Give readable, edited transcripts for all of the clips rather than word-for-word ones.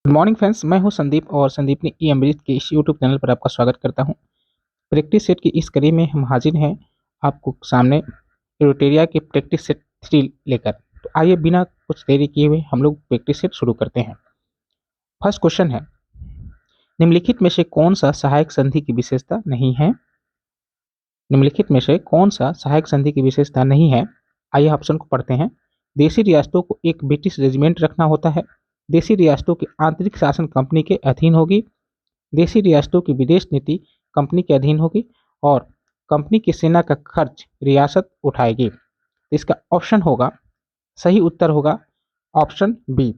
Good morning friends, मैं हूं संदीप और संदीपनी ई अमृत के इस यूट्यूब चैनल पर आपका स्वागत करता हूं। प्रैक्टिस सेट की इस कड़ी में हम हाजिर हैं आपको सामने एरोटेरिया के प्रैक्टिस सेट 3 लेकर। तो आइए बिना कुछ देरी किए हुए हम लोग प्रैक्टिस सेट शुरू करते हैं। फर्स्ट क्वेश्चन है, निम्नलिखित में से कौन सा सहायक संधि की विशेषता नहीं है? निम्नलिखित में से कौन सा सहायक संधि की विशेषता नहीं है? आइए ऑप्शन को पढ़ते हैं। देशी रियासतों को एक ब्रिटिश रेजिमेंट रखना होता है। देशी रियासतों की आंतरिक शासन कंपनी के अधीन होगी। देशी रियासतों की विदेश नीति कंपनी के अधीन होगी और कंपनी की सेना का खर्च रियासत उठाएगी। इसका ऑप्शन होगा, सही उत्तर होगा ऑप्शन बी,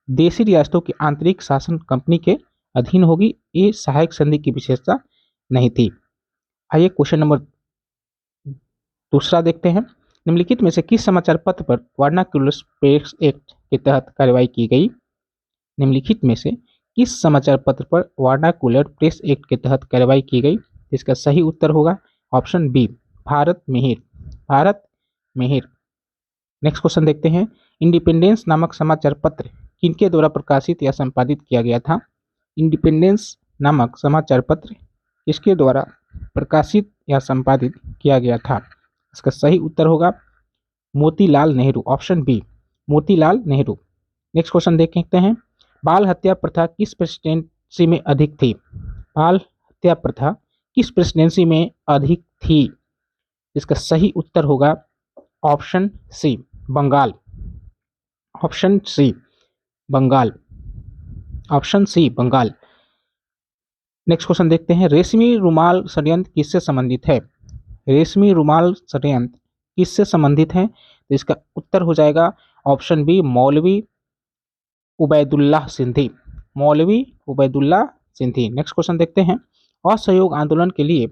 देशी रियासतों की आंतरिक शासन कंपनी के अधीन होगी। ये सहायक संधि की विशेषता नहीं थी। आइए क्वेश्चन नंबर दूसरा देखते हैं। निम्नलिखित में से किस समाचार पत्र पर वर्नाक्युलर प्रेस एक्ट के तहत कार्रवाई की गई? निम्नलिखित में से किस समाचार पत्र पर वर्नाकुलर प्रेस एक्ट के तहत कार्रवाई की गई? इसका सही उत्तर होगा option B, Bharat Mihir. Bharat Mihir. Next question देखते हैं। इंडिपेंडेंस नामक समाचार पत्र किनके द्वारा प्रकाशित या संपादित किया गया था? इंडिपेंडेंस नामक समाचार पत्र किसके द्वारा प्रकाशित या संपादित किया गया था? इसका सही उत्तर होगा Motilal Nehru, option B, Motilal Nehru. Next question देखते हैं। बाल हत्या प्रथा किस प्रेसिडेंसी में अधिक थी? बाल हत्या प्रथा किस प्रेसिडेंसी में अधिक थी? इसका सही उत्तर होगा option C, Bengal. Option C, Bengal. Option C, Bengal. Next question देखते हैं। रेशमी रुमाल षड्यंत्र किससे संबंधित है? रेशमी रुमाल षड्यंत्र किससे संबंधित है? तो इसका उत्तर हो जाएगा ऑप्शन बी, मौलवी उबैदुल्लाह सिंधी। मौलवी उबैदुल्लाह सिंधी। नेक्स्ट क्वेश्चन देखते हैं। असहयोग आंदोलन के लिए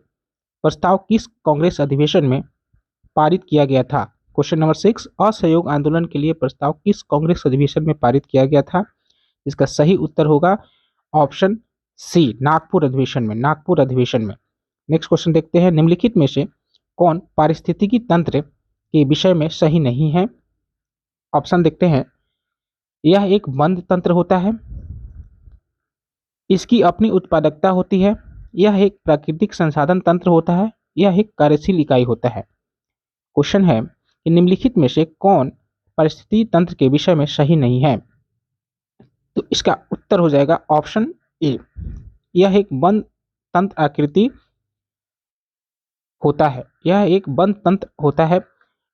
प्रस्ताव किस कांग्रेस अधिवेशन में पारित किया गया था? क्वेश्चन नंबर 6, असहयोग आंदोलन के लिए प्रस्ताव किस कांग्रेस अधिवेशन में पारित किया गया था? इसका सही उत्तर होगा ऑप्शन सी, नागपुर अधिवेशन में। नागपुर अधिवेशन में। नेक्स्ट क्वेश्चन देखते हैं। निम्नलिखित में से कौन पारिस्थितिकी तंत्र के विषय में सही नहीं है? ऑप्शन देखते हैं। यह एक बंद तंत्र होता है, इसकी अपनी उत्पादकता होती है, यह एक प्राकृतिक संसाधन तंत्र होता है, यह एक कार्यशील इकाई होता है। क्वेश्चन है कि निम्नलिखित में से कौन परिस्थिति तंत्र के विषय में सही नहीं है? तो इसका उत्तर हो जाएगा ऑप्शन ए, यह एक बंद तंत्र आकृति होता है। यह एक बंद तंत्र होता है,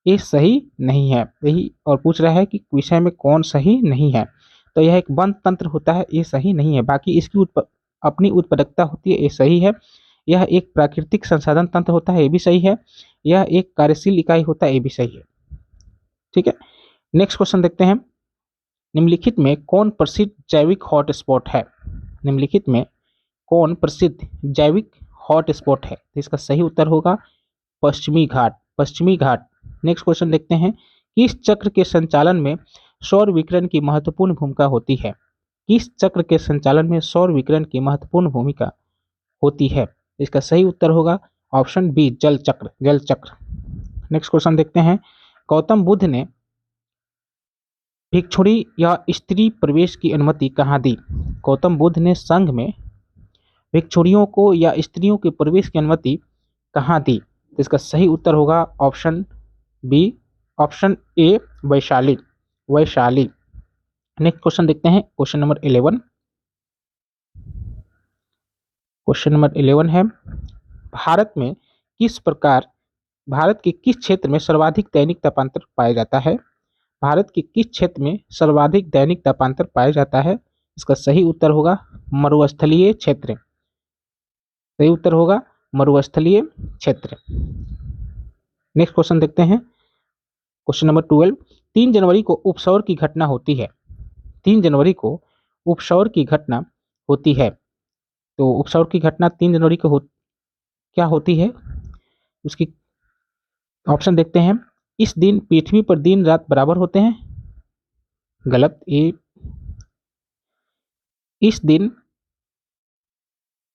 ये सही नहीं है। यही और पूछ रहा है कि विषय में कौन सही नहीं है, तो यह एक बंद तंत्र होता है, ये सही नहीं है। बाकी इसकी अपनी उत्पादकता होती है, ये सही है। यह एक प्राकृतिक संसाधन तंत्र होता है, ये भी सही है। यह एक कार्यशील इकाई होता है, ये भी सही है। ठीक है, नेक्स्ट क्वेश्चन देखते हैं। निम्नलिखित में कौन प्रसिद्ध जैविक हॉटस्पॉट है? निम्नलिखित में कौन प्रसिद्ध जैविक हॉटस्पॉट है? तो इसका सही उत्तर होगा पश्चिमी घाट। पश्चिमी घाट। नेक्स्ट क्वेश्चन देखते हैं। किस चक्र के संचालन में सौर विकिरण की महत्वपूर्ण भूमिका होती है? किस चक्र के संचालन में सौर विकिरण की महत्वपूर्ण भूमिका होती है? इसका सही उत्तर होगा ऑप्शन बी, जल चक्र। जल चक्र। नेक्स्ट क्वेश्चन देखते हैं। गौतम बुद्ध ने भिक्षुणी या स्त्री प्रवेश की अनुमति कहाँ दी? गौतम बुद्ध ने संघ में भिक्षुणियों को या स्त्रियों के प्रवेश की अनुमति कहाँ दी? तो इसका सही उत्तर होगा option B, option A, Vaishali. Vaishali. Next question देखते हैं। Question number 11। क्वेश्चन नंबर 11 है, भारत के किस क्षेत्र में सर्वाधिक दैनिक तापांतर पाया जाता है? भारत के किस क्षेत्र में सर्वाधिक दैनिक तापांतर पाया जाता है? इसका सही उत्तर होगा मरुस्थलीय क्षेत्र। सही उत्तर होगा मरुस्थलीय क्षेत्र। नेक्स्ट क्वेश्चन देखते हैं। Question number 12। 3 जनवरी को उपसौर की घटना होती है। 3 जनवरी को उपसौर की घटना होती है। तो उपसौर की घटना 3 जनवरी को क्या होती है? उसकी ऑप्शन देखते हैं। इस दिन पृथ्वी पर दिन रात बराबर होते हैं। गलत। इस दिन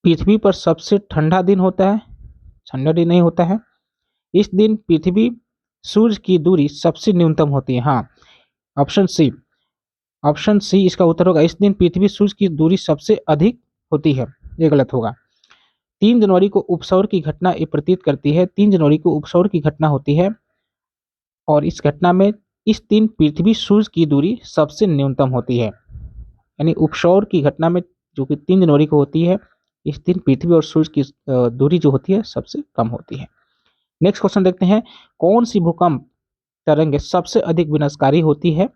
पृथ्वी पर सबसे ठंडा दिन होता है। ठंडा दिन नहीं होता है। इस दिन पृथ्वी सूर्य की दूरी सबसे न्यूनतम होती है। हाँ, ऑप्शन सी, ऑप्शन सी इसका उत्तर होगा। इस दिन पृथ्वी सूर्य की दूरी सबसे अधिक होती है, ये गलत होगा। 3 जनवरी को उपसौर की घटना ये प्रतीत करती है, 3 जनवरी को उपसौर की घटना होती है और इस घटना में इस दिन पृथ्वी सूर्य की दूरी सबसे न्यूनतम होती है। यानी उपसौर की घटना में जो कि 3 जनवरी को होती है, इस दिन पृथ्वी और सूर्य की दूरी जो होती है सबसे कम होती है। नेक्स्ट क्वेश्चन देखते हैं, कौन सी भूकंप तरंगे सबसे अधिक विनाशकारी होती है?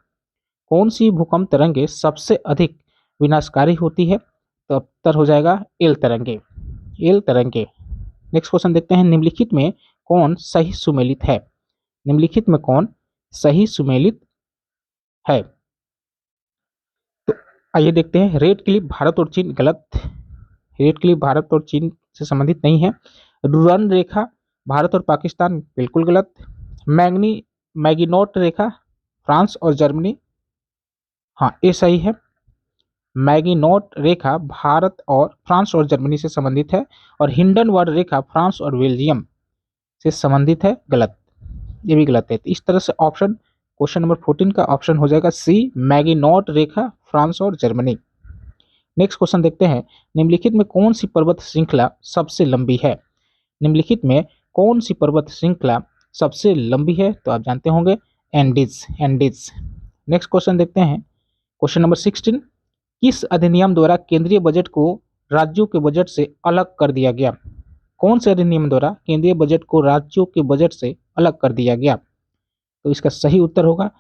कौन सी भूकंप तरंगे सबसे अधिक विनाशकारी होती है? तो उत्तर हो जाएगा एल तरंगे, एल तरंगे। नेक्स्ट क्वेश्चन देखते हैं, निम्नलिखित में कौन सही सुमेलित है? निम्नलिखित में कौन सही सुमेलित है? तो आइए देखते हैं, रेड क्लिफ भारत और चीन गलत, रेड क्लिफ भारत और चीन से संबंधित नहीं है। डुरान रेखा भारत और पाकिस्तान बिल्कुल गलत। मैगिनोट रेखा फ्रांस और जर्मनी, हाँ ये सही है। मैगिनोट रेखा भारत और फ्रांस और जर्मनी से संबंधित है और हिंडनबर्ग रेखा फ्रांस और बेल्जियम से संबंधित है, गलत, ये भी गलत है। तो इस तरह से ऑप्शन क्वेश्चन नंबर 14 का ऑप्शन हो जाएगा सी, मैगिनोट रेखा फ्रांस और जर्मनी। नेक्स्ट क्वेश्चन देखते हैं, निम्नलिखित में कौन सी पर्वत श्रृंखला सबसे लंबी है? निम्नलिखित में कौन सी पर्वत श्रृंखला सबसे लंबी है? तो आप जानते होंगे एंडीज, एंडीज। नेक्स्ट क्वेश्चन देखते हैं, क्वेश्चन नंबर 16, किस अधिनियम द्वारा केंद्रीय बजट को राज्यों के बजट से अलग कर दिया गया? कौन से अधिनियम द्वारा केंद्रीय बजट को राज्यों के बजट से अलग कर दिया गया? तो इसका सही उत्तर होगा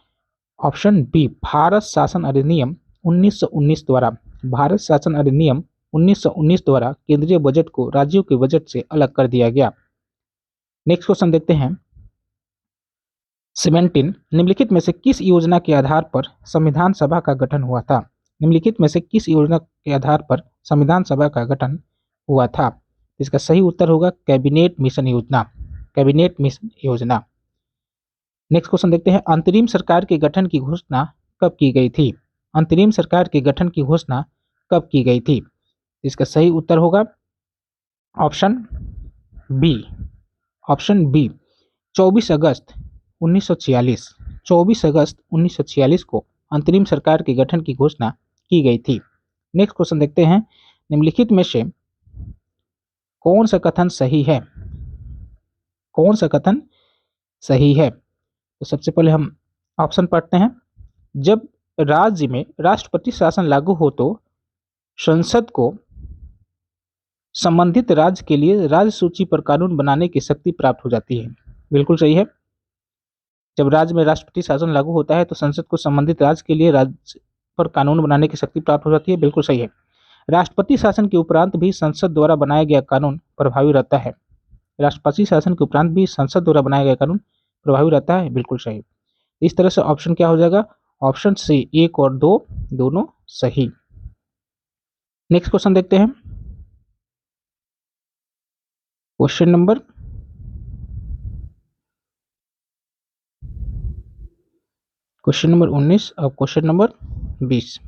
ऑप्शन बी, भारत शासन अधिनियम 1919 द्वारा, भारत शासन अधिनियम 1919 द्वारा केंद्रीय बजट को राज्यों के बजट से अलग कर दिया गया। नेक्स्ट क्वेश्चन देखते हैं, 17, निम्नलिखित में से किस योजना के आधार पर संविधान सभा का गठन हुआ था? निम्नलिखित में से किस योजना के आधार पर संविधान सभा का गठन हुआ था? इसका सही उत्तर होगा कैबिनेट मिशन योजना, कैबिनेट मिशन योजना। नेक्स्ट क्वेश्चन देखते हैं, अंतरिम सरकार के गठन की घोषणा कब की गई थी? अंतरिम सरकार के गठन की घोषणा कब की गई थी? इसका सही उत्तर होगा ऑप्शन बी, ऑप्शन बी 24 अगस्त 1946, 24 अगस्त 1946 को अंतरिम सरकार के गठन की घोषणा की गई थी। नेक्स्ट क्वेश्चन देखते हैं, निम्नलिखित में से कौन सा कथन सही है? कौन सा कथन सही है? तो सबसे पहले हम ऑप्शन पढ़ते हैं, जब राज्य में राष्ट्रपति शासन लागू हो तो संसद को संबंधित राज्य के लिए राज्य सूची पर कानून बनाने की शक्ति प्राप्त हो जाती है, बिल्कुल सही है। जब राज्य में राष्ट्रपति शासन लागू होता है तो संसद को संबंधित राज्य के लिए राज्य पर कानून बनाने की शक्ति प्राप्त हो जाती है, बिल्कुल सही है। राष्ट्रपति शासन के उपरांत भी संसद द्वारा बनाया गया कानून प्रभावी रहता है, राष्ट्रपति शासन के उपरांत भी संसद द्वारा बनाया गया कानून प्रभावी रहता है, बिल्कुल सही। इस तरह से ऑप्शन क्या हो जाएगा? ऑप्शन सी 1 और 2 दोनों सही। नेक्स्ट क्वेश्चन देखते हैं, क्वेश्चन नंबर 19 और क्वेश्चन नंबर 20।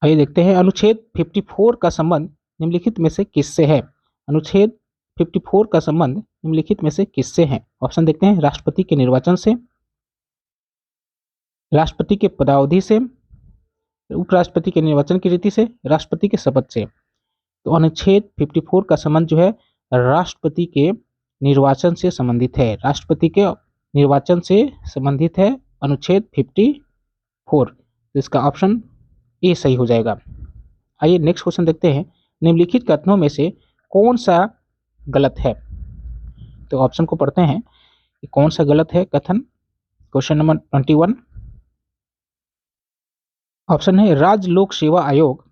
आइए देखते हैं, अनुच्छेद 54 का संबंध निम्नलिखित में से किससे है? अनुच्छेद 54 का संबंध निम्नलिखित में से किससे है? ऑप्शन देखते हैं, राष्ट्रपति के निर्वाचन से, राष्ट्रपति के पदावधि से, उपराष्ट्रपति के निर्वाचन की रीति से, राष्ट्रपति के शपथ से। तो अनुच्छेद 54 का संबंध जो है राष्ट्रपति के निर्वाचन से संबंधित है, राष्ट्रपति के निर्वाचन से संबंधित है अनुच्छेद 54। तो इसका ऑप्शन ए सही हो जाएगा। आइए नेक्स्ट क्वेश्चन देखते हैं, निम्नलिखित कथनों में से कौन सा गलत है? तो ऑप्शन को पढ़ते हैं कि कौन सा गलत है कथन। क्वेश्चन नंबर 21, ऑप्शन है राज्य लोक सेवा आयोग,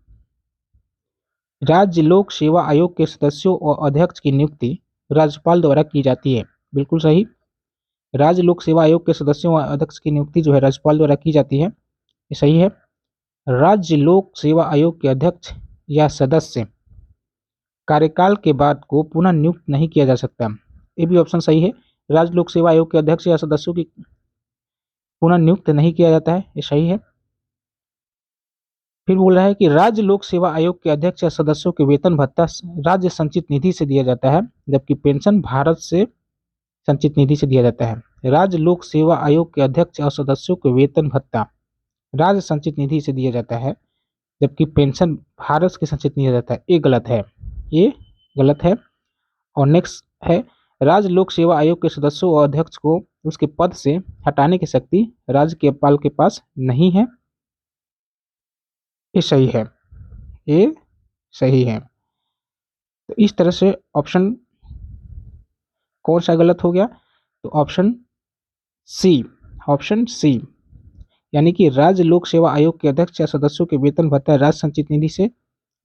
राज्य लोक सेवा आयोग के सदस्यों और अध्यक्ष की नियुक्ति राज्यपाल द्वारा की जाती है, बिल्कुल सही। राज्य लोक सेवा आयोग के सदस्यों और अध्यक्ष की नियुक्ति जो है राज्यपाल द्वारा की जाती है, ये सही है। राज्य लोक सेवा आयोग के अध्यक्ष या सदस्य कार्यकाल के बाद को पुनः नियुक्त नहीं किया जा सकता, ये भी ऑप्शन सही है। राज्य लोक सेवा आयोग के अध्यक्ष या सदस्यों की पुनः नियुक्त नहीं किया जाता है, ये सही है। फिर बोल रहा है कि राज्य लोक सेवा आयोग के अध्यक्ष या सदस्यों के वेतन भत्ता राज्य संचित निधि से दिया जाता है, जबकि पेंशन भारत से संचित निधि से दिया जाता है। राज्य लोक सेवा आयोग के अध्यक्ष और सदस्यों के वेतन भत्ता राज्य संचित निधि से दिया जाता है, जबकि पेंशन भारत के संचित निधि जाता है। ये गलत है, ये गलत है। और नेक्स्ट है, राज्य लोक सेवा आयोग के सदस्यों और अध्यक्ष को उसके पद से हटाने की शक्ति राज्यपाल के पास नहीं है। ये सही है, ये सही है। तो इस तरह से ऑप्शन कौन सा गलत हो गया? तो सी ऑप्शन सी, यानी कि राज्य लोक सेवा आयोग के अध्यक्ष या सदस्यों के वेतन भत्ता राज्य संचित निधि से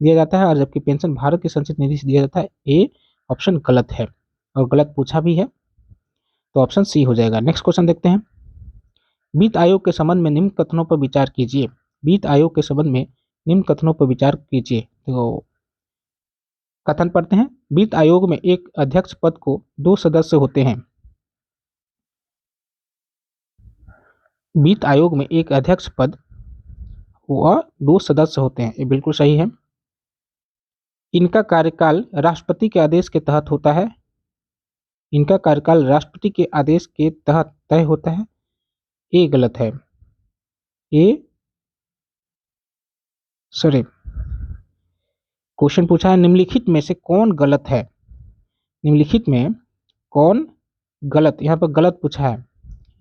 दिया जाता है, और जबकि पेंशन भारत के संचित निधि से दिया जाता है। ये ऑप्शन गलत है और गलत पूछा भी है, तो ऑप्शन सी हो जाएगा। नेक्स्ट क्वेश्चन देखते हैं। वित्त आयोग के संबंध में निम्न कथनों पर विचार कीजिए। वित्त आयोग के संबंध में निम्न कथनों पर विचार कीजिए। तो कथन पढ़ते हैं। वित्त आयोग में एक अध्यक्ष पद को 2 सदस्य होते हैं। वित्त आयोग में एक अध्यक्ष पद व 2 सदस्य होते हैं, ये बिल्कुल सही है। इनका कार्यकाल राष्ट्रपति के आदेश के तहत होता है। इनका कार्यकाल राष्ट्रपति के आदेश के तहत तय होता है। ये गलत है, ये सॉरी। क्वेश्चन पूछा है निम्नलिखित में से कौन गलत है। निम्नलिखित में कौन गलत, यहाँ पर गलत पूछा है।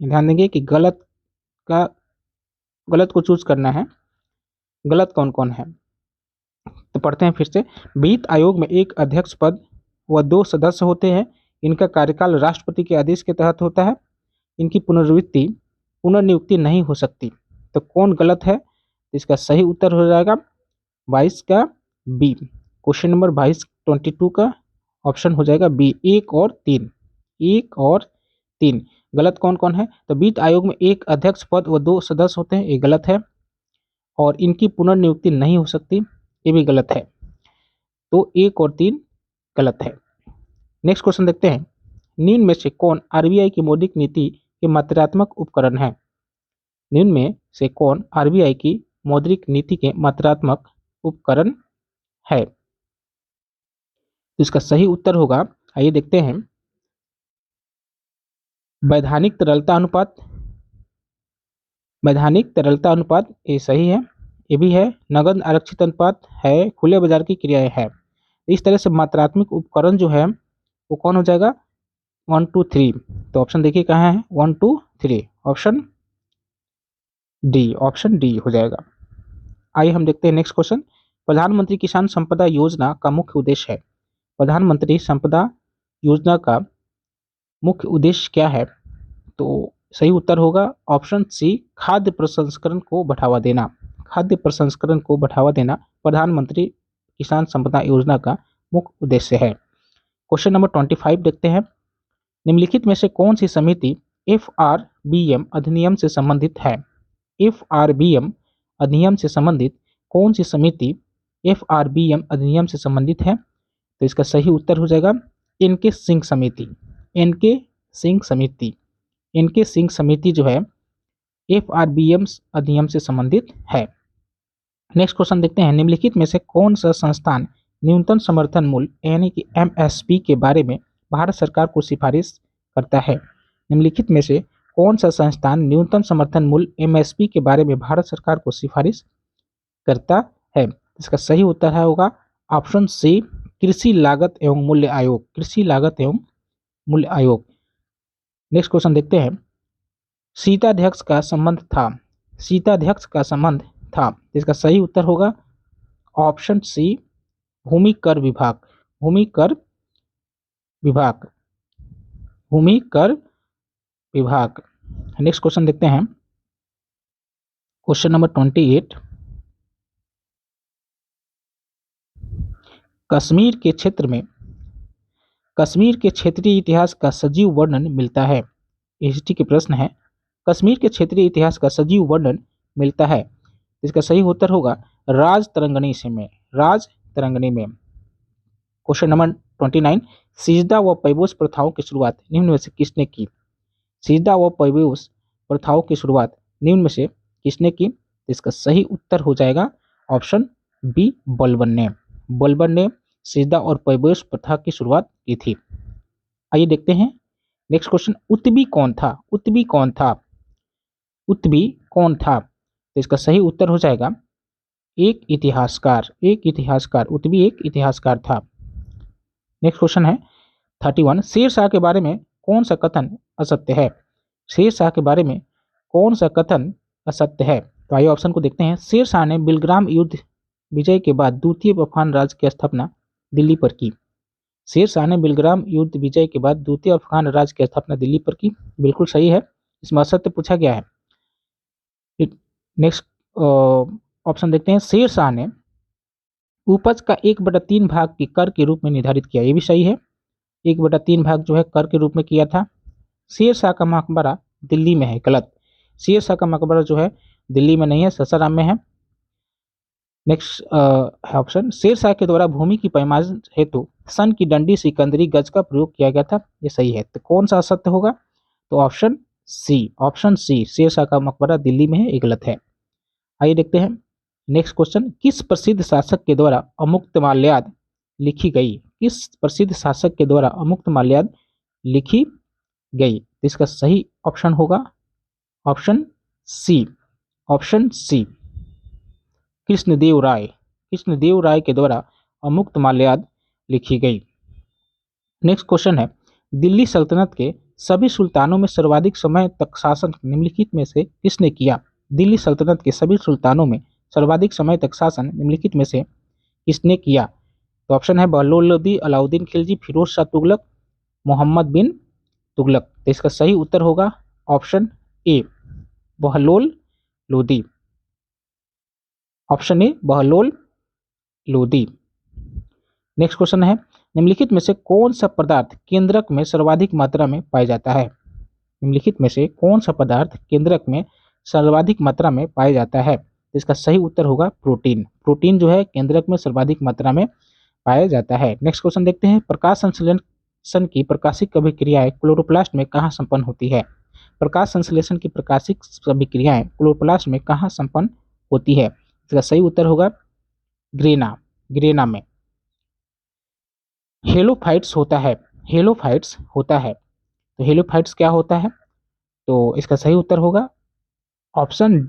ध्यान देंगे कि गलत को चूज करना है। गलत कौन कौन है, तो पढ़ते हैं फिर से। वित्त आयोग में एक अध्यक्ष पद व 2 सदस्य होते हैं। इनका कार्यकाल राष्ट्रपति के आदेश के तहत होता है। इनकी पुनर्नियुक्ति नहीं हो सकती। तो कौन गलत है? इसका सही उत्तर हो जाएगा 22 का बी। क्वेश्चन नंबर 22 का ऑप्शन हो जाएगा बी, 1 और 3। 1 और 3 गलत कौन कौन है? तो वित्त आयोग में एक अध्यक्ष पद व 2 सदस्य होते हैं, ये गलत है। और इनकी पुनर्नियुक्ति नहीं हो सकती, ये भी गलत है। तो 1 और 3 गलत है। नेक्स्ट क्वेश्चन देखते हैं। निम्न में से कौन आरबीआई की मौद्रिक नीति के मात्रात्मक उपकरण है? निम्न में से कौन आरबीआई की मौद्रिक नीति के मात्रात्मक उपकरण है? तो इसका सही उत्तर होगा, आइए देखते हैं। वैधानिक तरलता अनुपात। वैधानिक तरलता अनुपात ये सही है। ये भी है। नगद आरक्षित अनुपात है। खुले बाजार की क्रियाएं है। इस तरह से मात्रात्मक उपकरण जो है वो कौन हो जाएगा? 1 2 3। तो ऑप्शन देखिए कहाँ है? 1 2 3, ऑप्शन डी हो जाएगा। आइए हम देखते हैं नेक्स्ट क्वेश्चन। प्रधानमंत्री किसान संपदा योजना का मुख्य उद्देश्य है। प्रधानमंत्री संपदा योजना का मुख्य उद्देश्य क्या है? तो सही उत्तर होगा ऑप्शन सी, खाद्य प्रसंस्करण को बढ़ावा देना। खाद्य प्रसंस्करण को बढ़ावा देना प्रधानमंत्री किसान संपदा योजना का मुख्य उद्देश्य है। क्वेश्चन नंबर 25 देखते हैं। निम्नलिखित में से कौन सी समिति एफआरबीएम अधिनियम से संबंधित है? एफआरबीएम अधिनियम से संबंधित कौन सी समिति एफआरबीएम अधिनियम से संबंधित है? तो इसका सही उत्तर हो जाएगा एनके सिंह समिति। एनके सिंह समिति। एनके सिंह समिति जो है एफआरबीएम अधिनियम से संबंधित है। नेक्स्ट क्वेश्चन देखते हैं। निम्नलिखित में से कौन सा संस्थान न्यूनतम समर्थन मूल्य यानी कि एमएसपी के बारे में भारत सरकार को सिफारिश करता है? निम्नलिखित में से कौन सा संस्थान न्यूनतम समर्थन मूल्य एमएसपी के बारे में भारत सरकार को सिफारिश करता है? इसका सही उत्तर है होगा ऑप्शन सी, कृषि लागत एवं मूल्य आयोग। कृषि लागत एवं मूल्य आयोग। नेक्स्ट क्वेश्चन देखते हैं। शीताध्यक्ष का संबंध था। शीताध्यक्ष का संबंध था, इसका सही उत्तर होगा ऑप्शन सी, भूमि कर विभाग। भूमि कर विभाग। भूमि कर विभाग। नेक्स्ट क्वेश्चन देखते हैं। Question number 28। कश्मीर के क्षेत्र में कश्मीर के क्षेत्रीय इतिहास का सजीव वर्णन मिलता है। हिस्ट्री के प्रश्न है। कश्मीर के क्षेत्रीय इतिहास का सजीव वर्णन मिलता है। इसका सही उत्तर होगा राज तरंगणी से में। राज तरंगणी में। Question number 29। सिजदा व पैबोस प्रथाओं की शुरुआत निम्न में से किसने की? सिजदा व पैबोस प्रथाओं की शुरुआत निम्न में से किसने की? इसका सही उत्तर हो जाएगा ऑप्शन बी, बलबन ने। बलबन ने सिजदा और पैबोस प्रथा की शुरुआत की थी। आइए देखते हैं नेक्स्ट क्वेश्चन। उत्बी कौन था? उत्बी कौन था? उत्बी कौन था? तो इसका सही उत्तर हो जाएगा एक इतिहासकार, वो भी एक इतिहासकार था। नेक्स्ट क्वेश्चन है 31, शेर शाह के बारे में कौन सा कथन असत्य है? शेर शाह के बारे में कौन सा कथन असत्य है? तो आइए ऑप्शन को देखते हैं। शेर शाह ने बिलग्राम युद्ध विजय के बाद द्वितीय अफगान राज्य की स्थापना दिल्ली पर की। शेर शाह ने बिलग्राम युद्ध विजय के बाद द्वितीय अफगान राज्य की स्थापना दिल्ली पर की। बिल्कुल सही है, इसमें असत्य पूछा गया है। नेक्स्ट ऑप्शन देखते हैं। शेर शाह ने उपज का 1/3 भाग की कर के रूप में निर्धारित किया। ये भी सही है, 1/3 भाग जो है कर के रूप में किया था। शेर शाह का मकबरा दिल्ली में है, गलत। शेर शाह का मकबरा जो है दिल्ली में नहीं है, ससाराम में है। नेक्स्ट ऑप्शन, शेर शाह के द्वारा भूमि की पैमाइश हेतु सन की डंडी सिकंदरी गज का प्रयोग किया गया था। ये सही है, तो कौन सा असत्य होगा? तो ऑप्शन सी शेर शाह का मकबरा दिल्ली में है, ये गलत है। आइए देखते हैं नेक्स्ट क्वेश्चन। किस प्रसिद्ध शासक के द्वारा अमुक्तमाल्याद लिखी गई? किस प्रसिद्ध शासक के द्वारा अमुक्तमाल्याद लिखी गई? तो इसका सही ऑप्शन होगा ऑप्शन सी कृष्णदेव राय के द्वारा अमुक्तमाल्याद लिखी गई। नेक्स्ट क्वेश्चन है, दिल्ली सल्तनत के सभी सुल्तानों में सर्वाधिक समय तक शासन निम्नलिखित में से किसने किया? दिल्ली सल्तनत के सभी सुल्तानों में सर्वाधिक समय तक शासन निम्नलिखित में से किसने किया? तो ऑप्शन है बहलोल लोदी, अलाउद्दीन खिलजी, फिरोज शाह तुगलक, मोहम्मद बिन तुगलक। तो इसका सही उत्तर होगा option A, Bahlol Lodi. Option A, Bahlol Lodi. Next question है, निम्नलिखित में से कौन सा पदार्थ केंद्रक में सर्वाधिक मात्रा में पाया जाता है? निम्नलिखित में से कौन सा पदार्थ केंद्रक में सर्वाधिक मात्रा में पाया जाता है? तो इसका सही उत्तर होगा प्रोटीन जो है केंद्रक में सर्वाधिक मात्रा में पाया जाता है। नेक्स्ट क्वेश्चन देखते हैं, प्रकाश संश्लेषण की प्रकाशिक अभिक्रियाएं क्लोरोप्लास्ट में कहाँ संपन्न होती है? प्रकाश संश्लेषण की प्रकाशिक अभिक्रियाएं क्लोरोप्लास्ट में कहाँ संपन्न होती है? इसका सही उत्तर होगा ग्रेना में। हेलोफाइट्स होता है तो हेलोफाइट्स क्या होता है? तो इसका सही उत्तर होगा ऑप्शन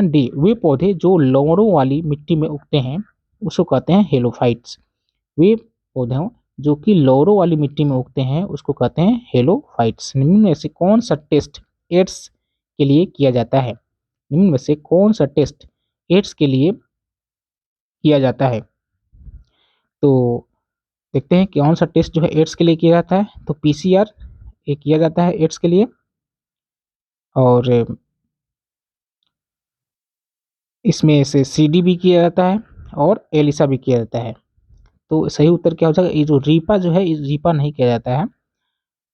डी, वे पौधे जो लौरों वाली मिट्टी में उगते हैं उसको कहते हैं हेलोफाइट्स। वे पौधे जो कि लौरों वाली मिट्टी में उगते हैं उसको कहते हैं हेलोफाइट्स। निम्न में से कौन सा टेस्ट एड्स के लिए किया जाता है? निम्न में से कौन सा टेस्ट एड्स के लिए किया जाता है? तो देखते हैं कौन सा टेस्ट जो है एड्स के लिए किया जाता है। तो पीसीआर ये किया जाता है एड्स के लिए, और इसमें से सीडी भी किया जाता है और एलिसा भी किया जाता है। तो सही उत्तर क्या हो जाएगा? ये जो रीपा जो है, रीपा नहीं किया जाता है,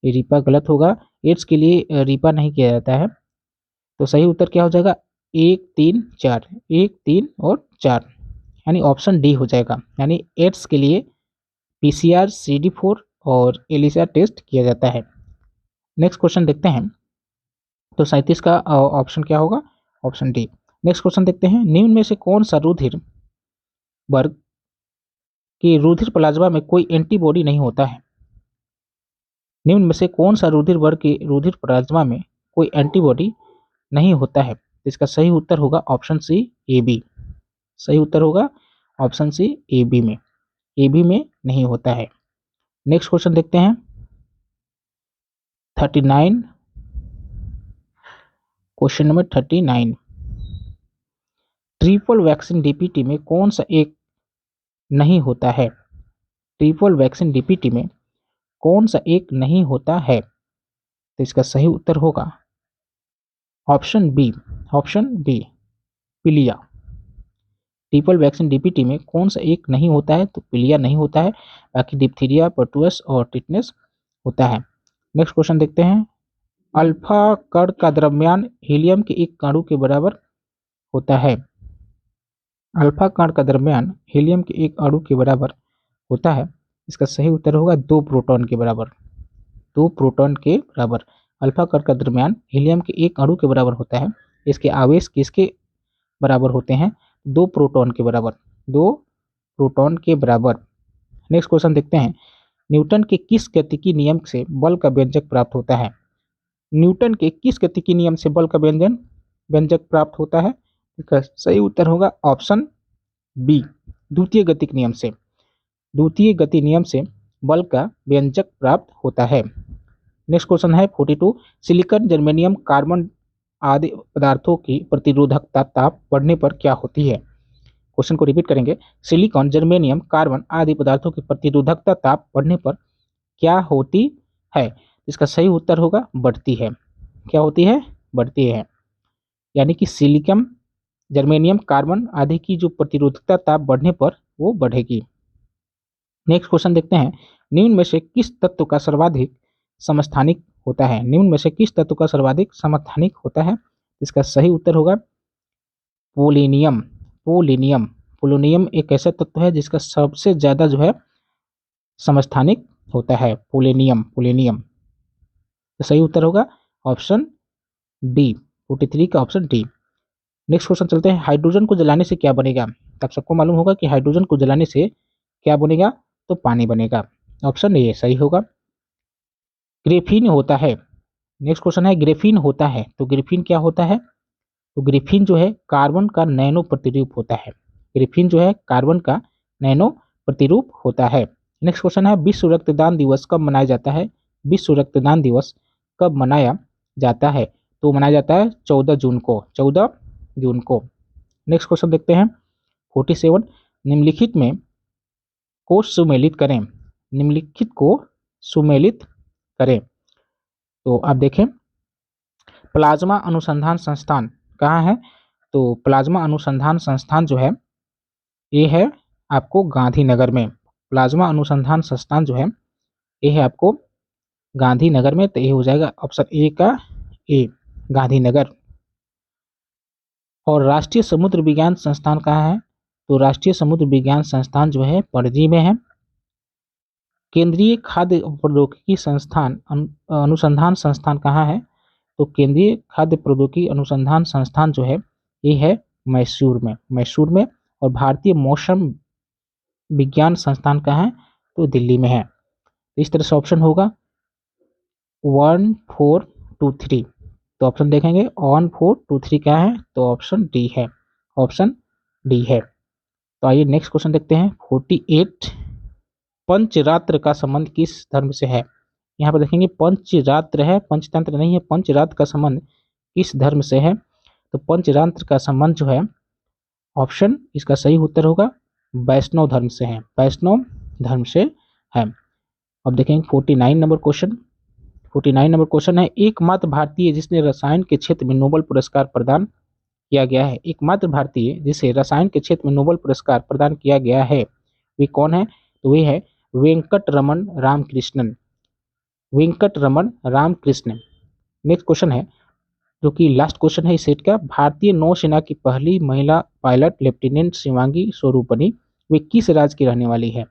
ये रीपा गलत होगा। एड्स के लिए रीपा नहीं किया जाता है। तो सही उत्तर क्या हो जाएगा? 1 3 और 4, यानी ऑप्शन डी हो जाएगा। यानी एड्स के लिए पीसीआर, CD4 और एलिसा टेस्ट किया जाता है। नेक्स्ट क्वेश्चन देखते हैं, तो 37 का ऑप्शन क्या होगा? Option D. नेक्स्ट क्वेश्चन देखते हैं, निम्न में से कौन सा रुधिर वर्ग के रुधिर प्लाज्मा में कोई एंटीबॉडी नहीं होता है? निम्न में से कौन सा रुधिर वर्ग के रुधिर प्लाज्मा में कोई एंटीबॉडी नहीं होता है? इसका सही उत्तर होगा ऑप्शन सी, AB। सही उत्तर होगा ऑप्शन सी, AB में नहीं होता है। नेक्स्ट क्वेश्चन देखते हैं 39, question number 39, triple vaccine DPT में कौन सा एक नहीं होता है? ट्रिपल वैक्सीन DPT में कौन सा एक नहीं होता है? तो इसका सही उत्तर होगा ऑप्शन बी, पिलिया। ट्रिपल वैक्सीन DPT में कौन सा एक नहीं होता है? तो पिलिया नहीं होता है, बाकी डिप्थीरिया, पर्टुस और टिटनेस होता है। नेक्स्ट क्वेश्चन देखते हैं, अल्फा कण का द्रव्यमान हीलियम के एक अणु के बराबर होता है। अल्फा कण का द्रव्यमान हीलियम के एक अणु के बराबर होता है। इसका सही उत्तर होगा 2 प्रोटॉन के बराबर। अल्फा कण का द्रव्यमान हीलियम के एक अणु के बराबर होता है। इसके आवेश किसके बराबर होते हैं? 2 प्रोटॉन के बराबर। नेक्स्ट क्वेश्चन देखते हैं, न्यूटन के किस गतिकी नियम से बल का व्यंजक प्राप्त होता है? न्यूटन के किस गतिकी नियम से बल का व्यंजक प्राप्त होता है? इसका सही उत्तर होगा ऑप्शन बी, द्वितीय गतिक नियम से। द्वितीय गति नियम से बल का व्यंजक प्राप्त होता है। नेक्स्ट क्वेश्चन है 42, सिलिकॉन, जर्मेनियम, कार्बन आदि पदार्थों की प्रतिरोधकता ताप बढ़ने पर क्या होती है? क्वेश्चन को रिपीट करेंगे। सिलिकॉन, जर्मेनियम, कार्बन आदि पदार्थों की प्रतिरोधकता ताप बढ़ने पर क्या होती है? इसका सही उत्तर होगा बढ़ती है। क्या होती है? बढ़ती है। यानी कि सिलिकॉन, जर्मेनियम, कार्बन आदि की जो प्रतिरोधकता ताप बढ़ने पर वो बढ़ेगी। नेक्स्ट क्वेश्चन देखते हैं, निम्न में से किस तत्व का सर्वाधिक समस्थानिक होता है? निम्न में से किस तत्व का सर्वाधिक समस्थानिक होता है? इसका सही उत्तर होगा पोलेनियम। पोलेनियम पोलोनियम एक ऐसा तत्व है जिसका सबसे ज्यादा जो है समस्थानिक होता है। पोलेनियम पोलेनियम तो सही उत्तर होगा ऑप्शन डी, 43 का ऑप्शन डी। नेक्स्ट क्वेश्चन चलते हैं, हाइड्रोजन को जलाने से क्या बनेगा? तब सबको मालूम होगा कि हाइड्रोजन को जलाने से क्या बनेगा? तो पानी बनेगा। ऑप्शन ए सही होगा। ग्रेफीन होता है। नेक्स्ट क्वेश्चन है, ग्रेफीन होता है तो ग्रेफीन क्या होता है? तो ग्रेफीन जो है कार्बन का नैनो प्रतिरूप होता है। ग्रेफीन जो है कार्बन का नैनो प्रतिरूप होता है। नेक्स्ट क्वेश्चन है, विश्व रक्तदान दिवस कब मनाया जाता है? विश्व रक्तदान दिवस कब मनाया जाता है? तो मनाया जाता है 14 जून को। 14 जून को। नेक्स्ट क्वेश्चन देखते हैं 47, निम्नलिखित में को सुमेलित करें। निम्नलिखित को सुमेलित करें। तो आप देखें, प्लाज्मा अनुसंधान संस्थान कहाँ है? तो प्लाज्मा अनुसंधान संस्थान जो है ये है आपको गांधीनगर में। प्लाज्मा अनुसंधान संस्थान जो है ये है आपको गांधीनगर में। तो ये हो जाएगा ऑप्शन ए का ए, गांधीनगर। और राष्ट्रीय समुद्र विज्ञान संस्थान कहाँ है? तो राष्ट्रीय समुद्र विज्ञान संस्थान जो है पणजी में है। केंद्रीय खाद्य प्रौद्योगिकी संस्थान अनुसंधान संस्थान कहाँ है? तो केंद्रीय खाद्य प्रौद्योगिकी अनुसंधान संस्थान जो है ये है मैसूर में। मैसूर में। और भारतीय मौसम विज्ञान संस्थान कहाँ है? तो दिल्ली में है। इस तरह से ऑप्शन होगा 1 4 2 3। तो ऑप्शन देखेंगे 1 4 2 3 क्या है? तो ऑप्शन डी है। ऑप्शन डी है। तो आइए नेक्स्ट क्वेश्चन देखते हैं 48, पंचरात्र का संबंध किस धर्म से है? यहाँ पर देखेंगे पंचरात्र है, पंचतंत्र नहीं है। पंचरात्र का संबंध किस धर्म से है? तो पंचरात्र का संबंध जो है ऑप्शन इसका सही उत्तर होगा वैष्णव धर्म से है। वैष्णव धर्म से है। अब देखेंगे 49 नंबर क्वेश्चन। 49 नंबर क्वेश्चन है, एकमात्र भारतीय जिसने रसायन के क्षेत्र में नोबेल पुरस्कार प्रदान किया गया है। एकमात्र भारतीय जिसे रसायन के क्षेत्र में नोबेल पुरस्कार प्रदान किया गया है वे कौन है? तो वे है वेंकटरमन रामकृष्णन। वेंकटरमन रामकृष्णन। नेक्स्ट क्वेश्चन है जो कि लास्ट क्वेश्चन है इस सेट का, भारतीय नौसेना की पहली महिला पायलट लेफ्टिनेंट शिवांगी स्वरूपनी वे किस राज्य की रहने वाली है?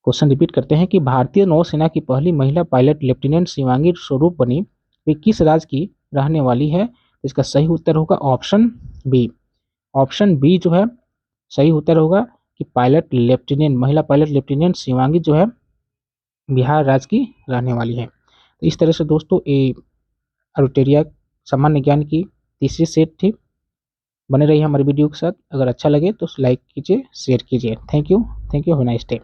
क्वेश्चन रिपीट करते हैं कि भारतीय नौसेना की पहली महिला पायलट लेफ्टिनेंट शिवांगी स्वरूपनी वे किस राज्य की रहने वाली है? इसका सही उत्तर होगा ऑप्शन बी। ऑप्शन बी जो है सही उत्तर होगा कि पायलट लेफ्टिनेंट, महिला पायलट लेफ्टिनेंट शिवांगी जो है बिहार राज्य की रहने वाली है। तो इस तरह से दोस्तों ये अरुटेरिया सामान्य ज्ञान की तीसरी सेट थी। बने रहिए हमारे वीडियो के साथ। अगर अच्छा लगे तो लाइक कीजिए, शेयर कीजिए। Thank you. Have a nice day.